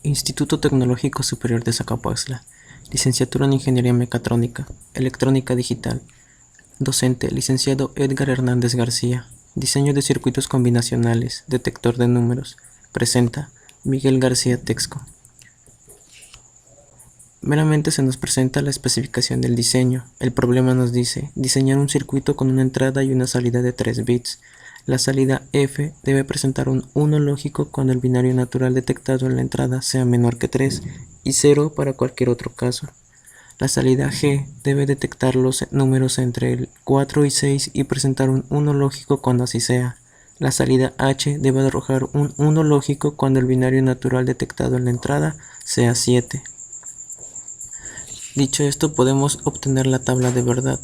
Instituto Tecnológico Superior de Zacapuaxtla. Licenciatura en Ingeniería Mecatrónica, Electrónica Digital. Docente, licenciado Edgar Hernández García. Diseño de circuitos combinacionales, detector de números. Presenta Miguel García Texco. Meramente se nos presenta la especificación del diseño. El problema nos dice diseñar un circuito con una entrada y una salida de 3 bits. La salida F debe presentar un 1 lógico cuando el binario natural detectado en la entrada sea menor que 3 y 0 para cualquier otro caso. La salida G debe detectar los números entre el 4 y 6 y presentar un 1 lógico cuando así sea. La salida H debe arrojar un 1 lógico cuando el binario natural detectado en la entrada sea 7. Dicho esto, podemos obtener la tabla de verdad.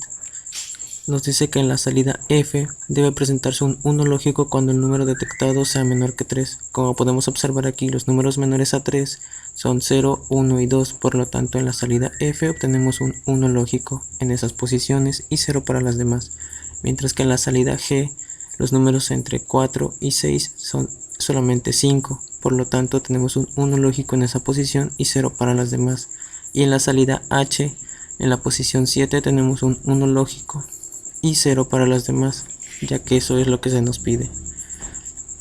Nos dice que en la salida F debe presentarse un 1 lógico cuando el número detectado sea menor que 3. Como podemos observar aquí, los números menores a 3 son 0, 1 y 2, por lo tanto en la salida F obtenemos un 1 lógico en esas posiciones y 0 para las demás, mientras que en la salida G los números entre 4 y 6 son solamente 5, por lo tanto tenemos un 1 lógico en esa posición y 0 para las demás. Y en la salida H, en la posición 7 tenemos un 1 lógico y 0 para las demás, ya que eso es lo que se nos pide.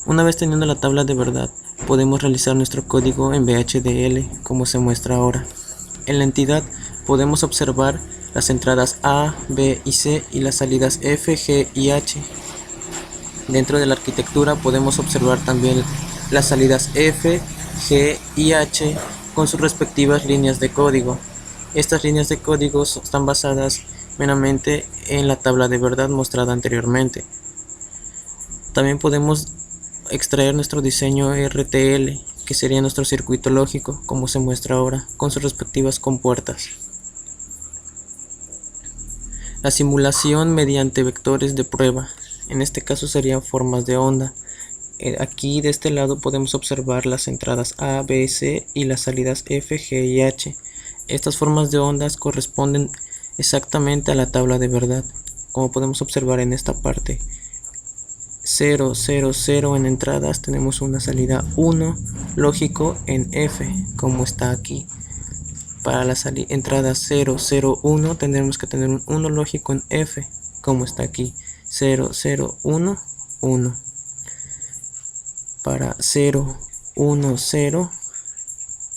Una vez teniendo la tabla de verdad, podemos realizar nuestro código en VHDL, como se muestra ahora. En la entidad podemos observar las entradas A, B y C y las salidas F, G y H. Dentro de la arquitectura podemos observar también las salidas F, G y H con sus respectivas líneas de código. Estas líneas de código están basadas meramente en la tabla de verdad mostrada anteriormente. También podemos extraer nuestro diseño RTL, que sería nuestro circuito lógico, como se muestra ahora, con sus respectivas compuertas. La simulación mediante vectores de prueba, en este caso serían formas de onda. Aquí de este lado podemos observar las entradas A, B, C y las salidas F, G y H. Estas formas de ondas corresponden exactamente a la tabla de verdad, como podemos observar en esta parte. 0, 0, 0 en entradas, tenemos una salida 1 lógico en F, como está aquí. Para la entrada 0, 0, 1 tendremos que tener un 1 lógico en F, como está aquí. 0, 0, 1, 1. Para 0, 1, 0,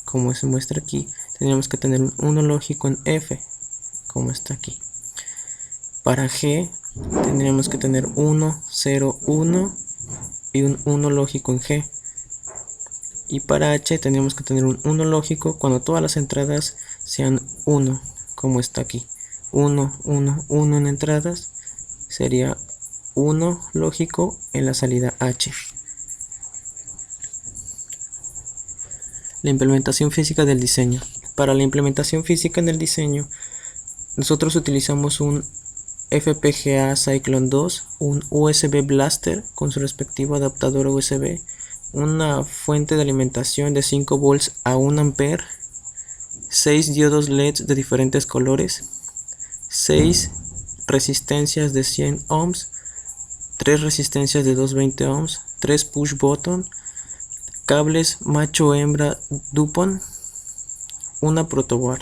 como se muestra aquí, tendríamos que tener un 1 lógico en F, como está aquí. Para G tendríamos que tener 1, 0, 1 y un 1 lógico en G. Y para H tendríamos que tener un 1 lógico cuando todas las entradas sean 1, como está aquí. 1, 1, 1 en entradas sería 1 lógico en la salida H. La implementación física del diseño. Para la implementación física en el diseño, nosotros utilizamos un FPGA Cyclone 2, un USB Blaster con su respectivo adaptador USB, una fuente de alimentación de 5 volts a 1 ampere, 6 diodos LEDs de diferentes colores, 6 resistencias de 100 ohms, 3 resistencias de 220 ohms, 3 push button, cables macho-hembra Dupont, una protoboard.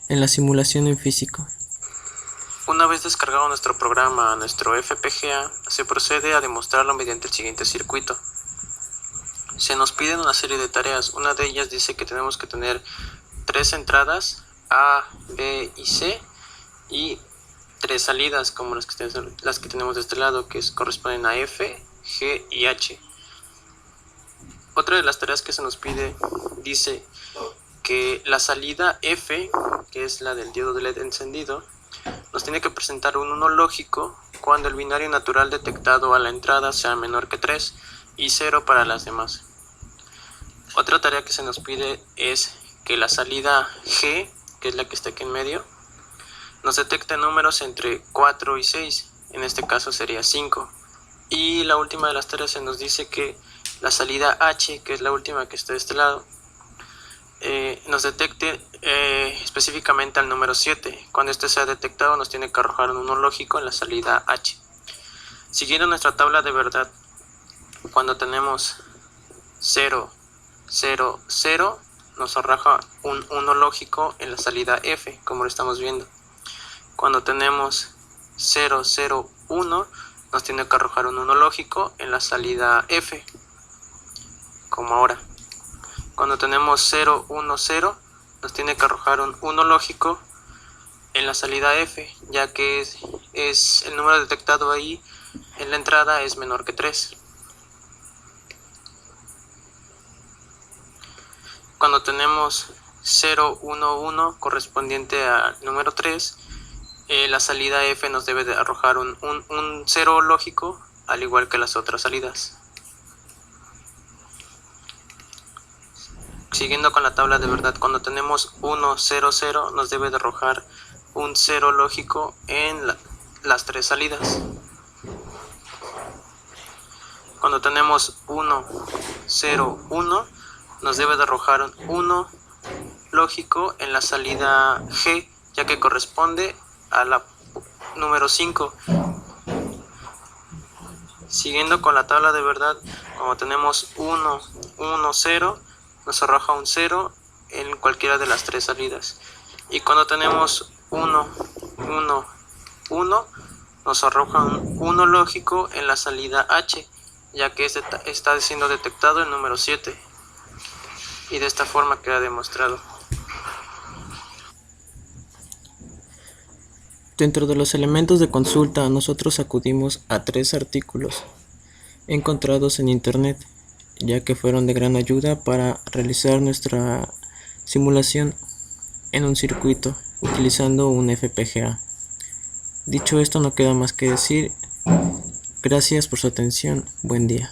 En la simulación en físico. Una vez descargado nuestro programa a nuestro FPGA, se procede a demostrarlo mediante el siguiente circuito. Se nos piden una serie de tareas. Una de ellas dice que tenemos que tener 3 entradas A, B y C y 3 salidas como las que tenemos de este lado, que corresponden a F, G y H. Otra de las tareas que se nos pide dice que la salida F, que es la del diodo de LED encendido, nos tiene que presentar un 1 lógico cuando el binario natural detectado a la entrada sea menor que 3 y 0 para las demás. Otra tarea que se nos pide es que la salida G, que es la que está aquí en medio, nos detecte números entre 4 y 6, en este caso sería 5. Y la última de las tareas se nos dice que la salida H, que es la última que está de este lado, nos detecte específicamente al número 7. Cuando este sea detectado nos tiene que arrojar un 1 lógico en la salida H. Siguiendo nuestra tabla de verdad, Cuando tenemos 0, 0, 0, nos arroja un 1 lógico en la salida F, como lo estamos viendo. Cuando tenemos 0, 0, 1, nos tiene que arrojar un 1 lógico en la salida F, como ahora. Cuando tenemos 0, 1, 0, nos tiene que arrojar un 1 lógico en la salida F, ya que es el número detectado ahí en la entrada es menor que 3. Cuando tenemos 0, 1, 1 correspondiente al número 3, la salida F nos debe de arrojar un 0 lógico, al igual que las otras salidas. Siguiendo con la tabla de verdad, cuando tenemos 1, 0, 0, nos debe de arrojar un 0 lógico en las tres salidas. Cuando tenemos 1, 0, 1, nos debe de arrojar un 1 lógico en la salida G, ya que corresponde a la número 5. Siguiendo con la tabla de verdad, cuando tenemos 1, 1, 0, nos arroja un 0 en cualquiera de las tres salidas. Y cuando tenemos 1, 1, 1, nos arroja un 1 lógico en la salida H, ya que está siendo detectado el número 7. Y de esta forma queda demostrado. Dentro de los elementos de consulta, nosotros acudimos a 3 artículos encontrados en internet, ya que fueron de gran ayuda para realizar nuestra simulación en un circuito utilizando un FPGA. Dicho esto, no queda más que decir. Gracias por su atención. Buen día.